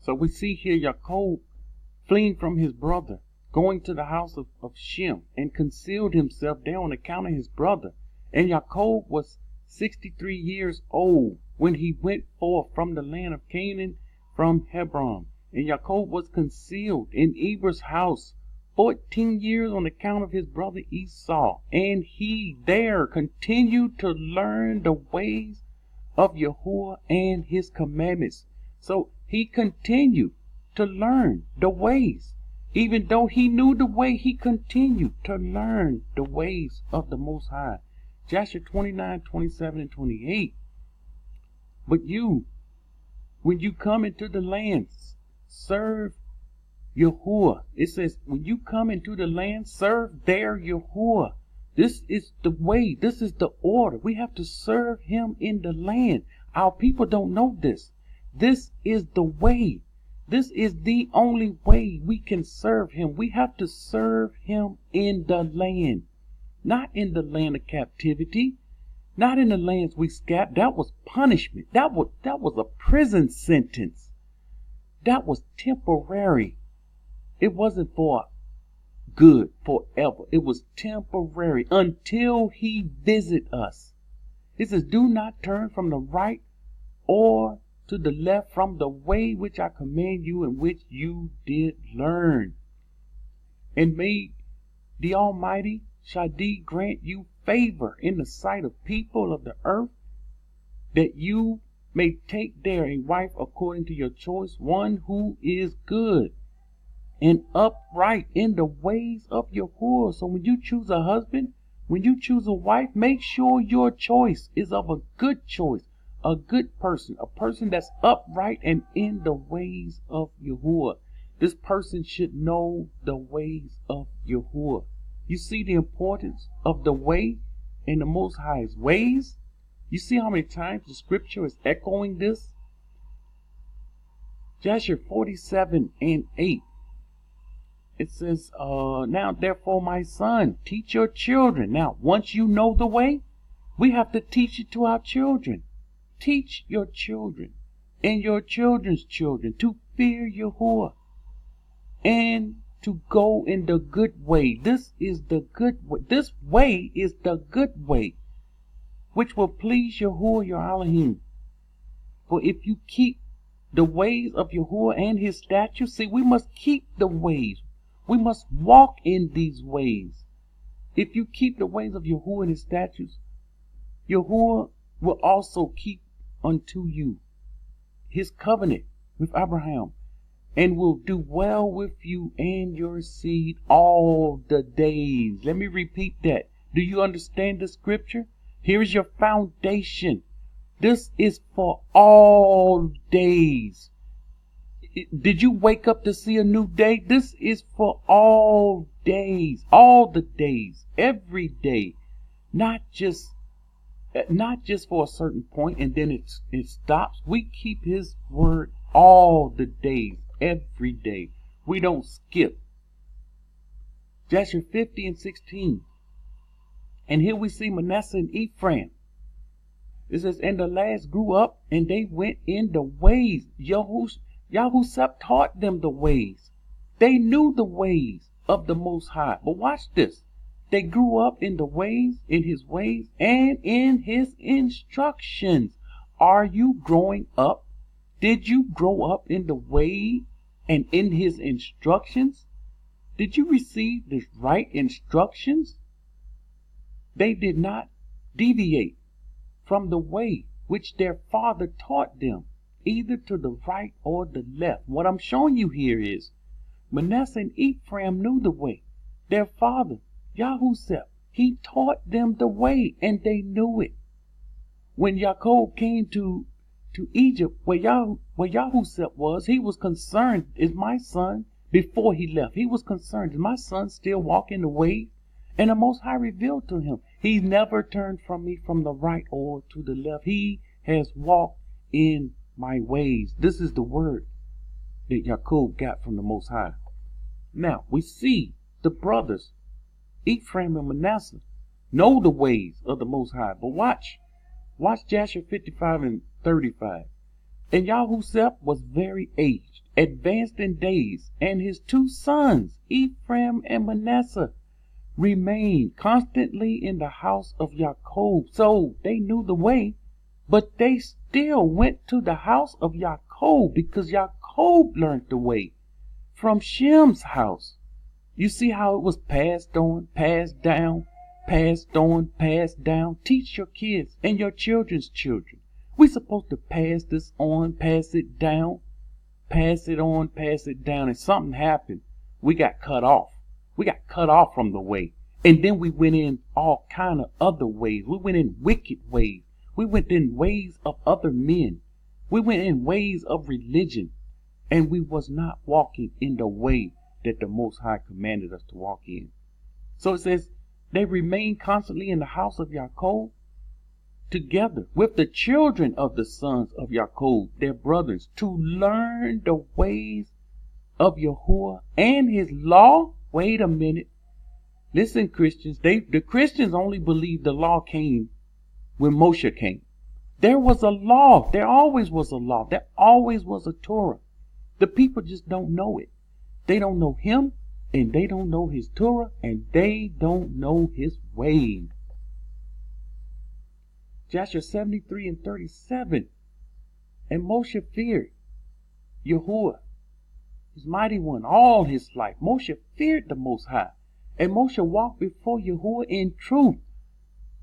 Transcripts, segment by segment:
So we see here Jacob fleeing from his brother, going to the house of Shem, and concealed himself there on account of his brother. And Jacob was 63 years old when he went forth from the land of Canaan from Hebron. And Jacob was concealed in Eber's house 14 years on account of his brother Esau. And he there continued to learn the ways of Yahuwah and his commandments. So he continued to learn the ways. Even though he knew the way, he continued to learn the ways of the Most High. Joshua 29, 27, and 28. But you, when you come into the land, serve Yahuwah. It says, when you come into the land, serve there Yahuwah. This is the way. This is the order. We have to serve him in the land. Our people don't know this. This is the way. This is the only way we can serve him. We have to serve him in the land. Not in the land of captivity. Not in the lands we scattered. That was punishment. That was a prison sentence. That was temporary. It wasn't for good forever. It was temporary until he visit us. It says, do not turn from the right or to the left from the way which I command you, in which you did learn. And may the Almighty Shadi grant you favor in the sight of people of the earth, that you may take there a wife according to your choice, one who is good and upright in the ways of Yahuwah. So when you choose a husband, when you choose a wife, make sure your choice is of a good choice, a good person, a person that's upright and in the ways of Yahuwah. This person should know the ways of Yahuwah. You see the importance of the way in the Most High's ways? You see how many times the scripture is echoing this? Joshua 47 and 8. It says, now therefore, my son, teach your children. Now, once you know the way, we have to teach it to our children. Teach your children and your children's children to fear Yahuwah and to go in the good way. This is the good way. This way is the good way, which will please Yahuwah your Elohim. For if you keep the ways of Yahuwah and his statutes, see, we must keep the ways. We must walk in these ways. If you keep the ways of Yahuwah and his statutes, Yahuwah will also keep unto you his covenant with Abraham, and will do well with you and your seed all the days. Let me repeat that. Do you understand the scripture? Here is your foundation. This is for all days. Did you wake up to see a new day? This is for all days, all the days, every day, not just for a certain point and then it stops. We keep his word all the days, every day. We don't skip. Joshua 50 and 16. And here we see Manasseh and Ephraim. It says, and the lads grew up and they went in the ways. Yahushua taught them the ways. They knew the ways of the Most High. But watch this. They grew up in the ways, in his ways, and in his instructions. Are you growing up? Did you grow up in the way and in his instructions? Did you receive the right instructions? They did not deviate from the way which their father taught them, either to the right or the left. What I'm showing you here is Manasseh and Ephraim knew the way. Their father, Yahushua, he taught them the way, and they knew it. When Jacob came to Egypt, where Yahushua was, he was concerned, is my son, before he left, he was concerned, is my son still walking the way? And the Most High revealed to him, he never turned from me from the right or to the left. He has walked in my ways. This is the word that Jacob got from the Most High. Now, we see the brothers, Ephraim and Manasseh, know the ways of the Most High. But watch Joshua 55 and 35. And Yahushua was very aged, advanced in days, and his two sons, Ephraim and Manasseh, remained constantly in the house of Jacob. So they knew the way, but they still went to the house of Jacob because Jacob learned the way from Shem's house. You see how it was passed on, passed down, passed on, passed down. Teach your kids and your children's children. We're supposed to pass this on, pass it down, pass it on, pass it down. And something happened. We got cut off. We got cut off from the way. And then we went in all kind of other ways. We went in wicked ways. We went in ways of other men. We went in ways of religion. And we was not walking in the way that the Most High commanded us to walk in. So it says, they remained constantly in the house of Jacob, together with the children of the sons of Jacob, their brothers, to learn the ways of Yahuwah and his law. Wait a minute. Listen, Christians, the Christians only believe the law came when Moshe came. There was a law. There always was a law. There always was a Torah. The people just don't know it. They don't know him, and they don't know his Torah, and they don't know his ways. Joshua 73 and 37. And Moshe feared Yahuwah, his mighty one, all his life. Moshe feared the Most High. And Moshe walked before Yahuwah in truth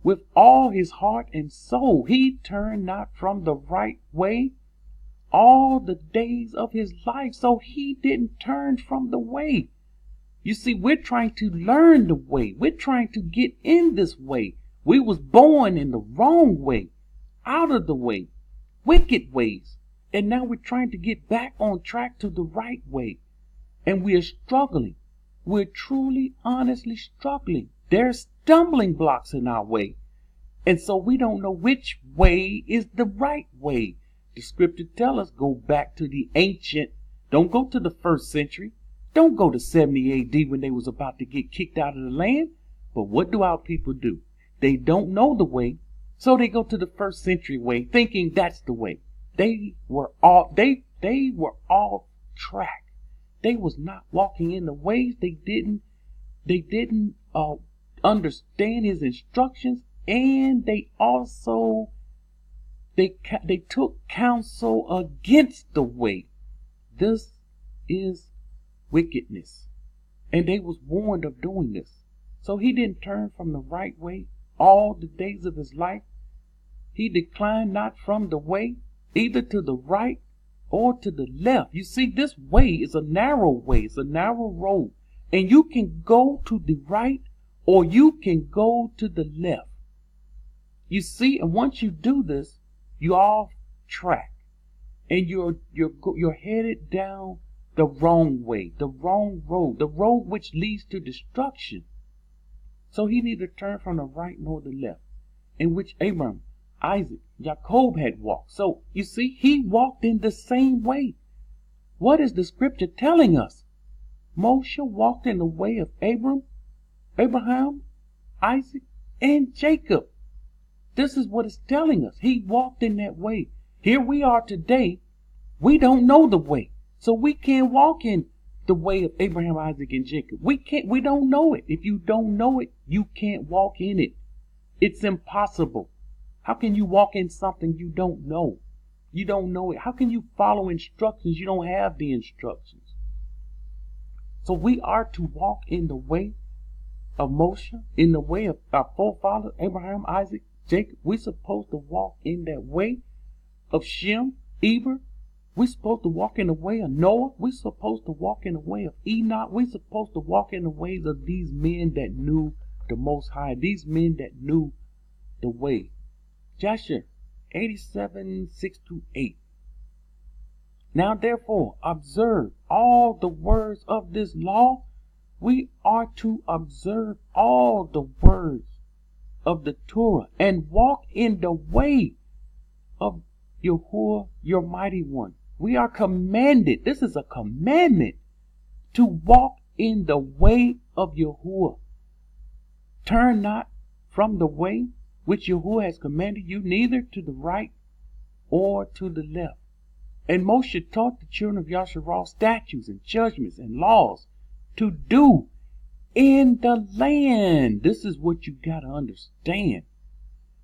with all his heart and soul. He turned not from the right way all the days of his life. So he didn't turn from the way. You see, we're trying to learn the way. We're trying to get in this way. We was born in the wrong way, out of the way, wicked ways. And now we're trying to get back on track to the right way. And we are struggling. We're truly, honestly struggling. There's stumbling blocks in our way. And so we don't know which way is the right way. The scripture tells us, go back to the ancient. Don't go to the first century. Don't go to 70 AD when they was about to get kicked out of the land. But what do our people do? They don't know the way. So they go to the first century way, thinking that's the way. They were off track. They was not walking in the ways. They didn't understand his instructions, and they also they took counsel against the way. This is wickedness, and they was warned of doing this. So he didn't turn from the right way all the days of his life. He declined not from the way, either to the right or to the left. You see, this way is a narrow way. It's a narrow road. And you can go to the right or you can go to the left. You see, and once you do this, you're off track. And you're headed down the wrong way, the wrong road, the road which leads to destruction. So he neither turned from the right nor the left, in which Abraham, Isaac, Jacob had walked. So you see, he walked in the same way. What is the scripture telling us? Moshe walked in the way of Abraham, Isaac, and Jacob. This is what it's telling us. He walked in that way. Here we are today. We don't know the way. So we can't walk in the way of Abraham, Isaac, and Jacob. We don't know it. If you don't know it, you can't walk in it. It's impossible. How can you walk in something you don't know? You don't know it. How can you follow instructions? You don't have the instructions. So we are to walk in the way of Moshe, in the way of our forefathers, Abraham, Isaac, Jacob. We're supposed to walk in that way of Shem, Eber. We're supposed to walk in the way of Noah. We're supposed to walk in the way of Enoch. We're supposed to walk in the ways of these men that knew the Most High, these men that knew the way. Joshua 87, 6-8. Now therefore observe all the words of this law. We are to observe all the words of the Torah and walk in the way of Yahuwah, your mighty one. We are commanded, this is a commandment, to walk in the way of Yahuwah. Turn not from the way which Yahuwah has commanded you, neither to the right or to the left. And Moshe taught the children of Yasharal statutes and judgments and laws to do in the land. This is what you got to understand.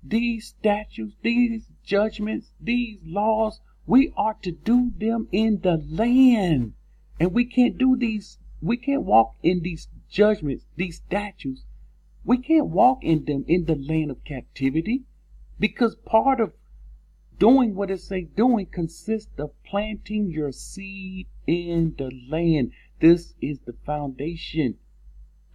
These statutes, these judgments, these laws, we are to do them in the land. And we can't walk in these judgments, these statutes. We can't walk in them in the land of captivity, because part of doing what it say doing consists of planting your seed in the land. This is the foundation.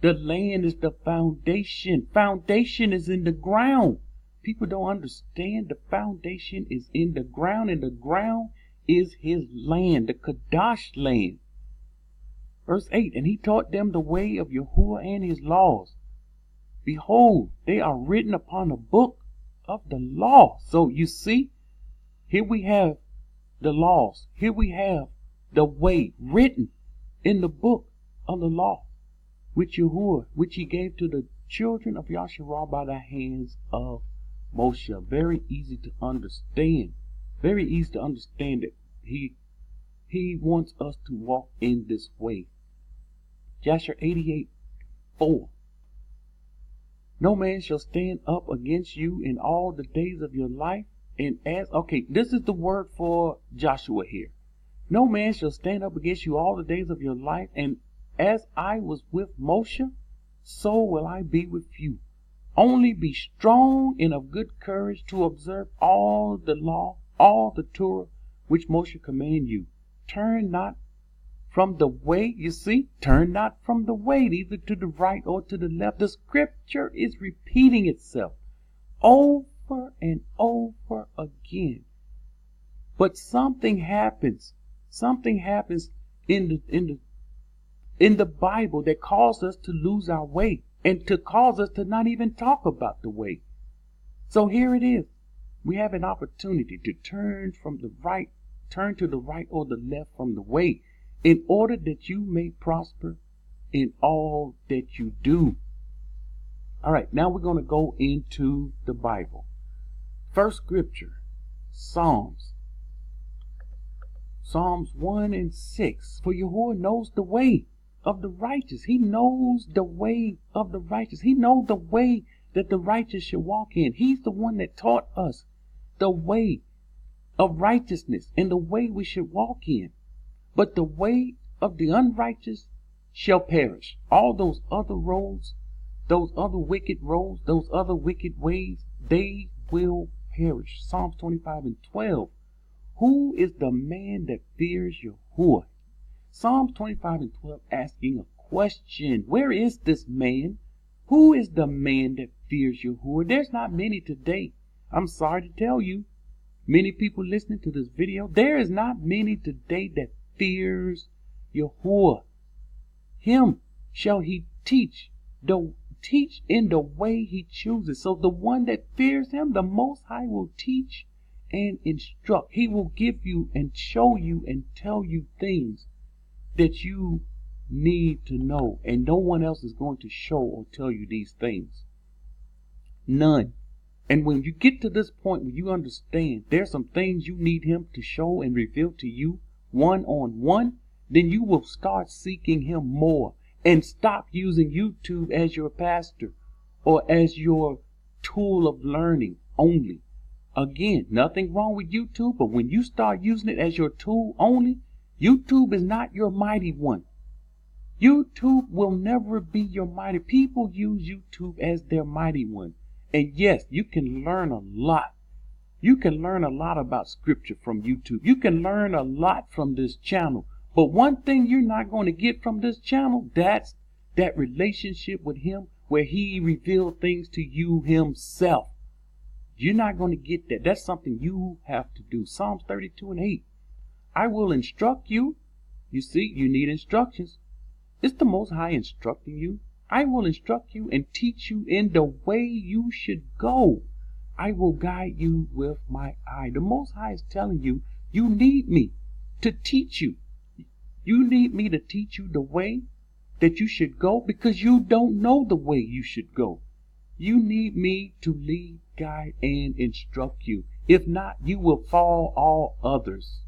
The land is the foundation. Foundation is in the ground. People don't understand the foundation is in the ground, and the ground is his land, the Kadash land. Verse 8, and he taught them the way of Yahuwah and his laws. Behold, they are written upon the book of the law. So you see, here we have the laws. Here we have the way written in the book of the law, which Yahuwah, which he gave to the children of Yasharal by the hands of Moshe. Very easy to understand. Very easy to understand that he wants us to walk in this way. Joshua 88:4. No man shall stand up against you in all the days of your life. And this is the word for Joshua here. No man shall stand up against you all the days of your life. And as I was with Moshe, so will I be with you. Only be strong and of good courage to observe all the law, all the Torah, which Moshe command you. Turn not from the way, turn not from the way, either to the right or to the left. The scripture is repeating itself over and over again. But something happens. Something happens in the Bible that caused us to lose our way and to cause us to not even talk about the way. So here it is. We have an opportunity to turn to the right or the left from the way, in order that you may prosper in all that you do. All right, now we're going to go into the Bible. First scripture, Psalms 1 and 6. For Yahuwah knows the way of the righteous. He knows the way of the righteous. He knows the way that the righteous should walk in. He's the one that taught us the way of righteousness and the way we should walk in. But the way of the unrighteous shall perish. All those other roads, those other wicked roads, those other wicked ways, they will perish. Psalms 25:12. Who is the man that fears Yahuwah? Psalms 25:12 asking a question. Where is this man? Who is the man that fears Yahuwah? There's not many today. I'm sorry to tell you, many people listening to this video, there is not many today that fears Yahuwah. Him shall he teach in the way he chooses. So the one that fears him, the Most High will teach and instruct. He will give you and show you and tell you things that you need to know. And no one else is going to show or tell you these things. None. And when you get to this point where you understand there's some things you need him to show and reveal to you one-on-one, then you will start seeking him more and stop using YouTube as your pastor or as your tool of learning only. Again, nothing wrong with YouTube, but when you start using it as your tool only, YouTube is not your mighty one. YouTube will never be your mighty. People use YouTube as their mighty one. And yes, you can learn a lot. You can learn a lot about scripture from YouTube. You can learn a lot from this channel. But one thing you're not going to get from this channel, that's that relationship with him where he revealed things to you himself. You're not going to get that. That's something you have to do. Psalms 32:8. I will instruct you. You see, you need instructions. It's the Most High instructing you. I will instruct you and teach you in the way you should go. I will guide you with my eye. The Most High is telling you, you need me to teach you. You need me to teach you the way that you should go because you don't know the way you should go. You need me to lead, guide, and instruct you. If not, you will fall all others.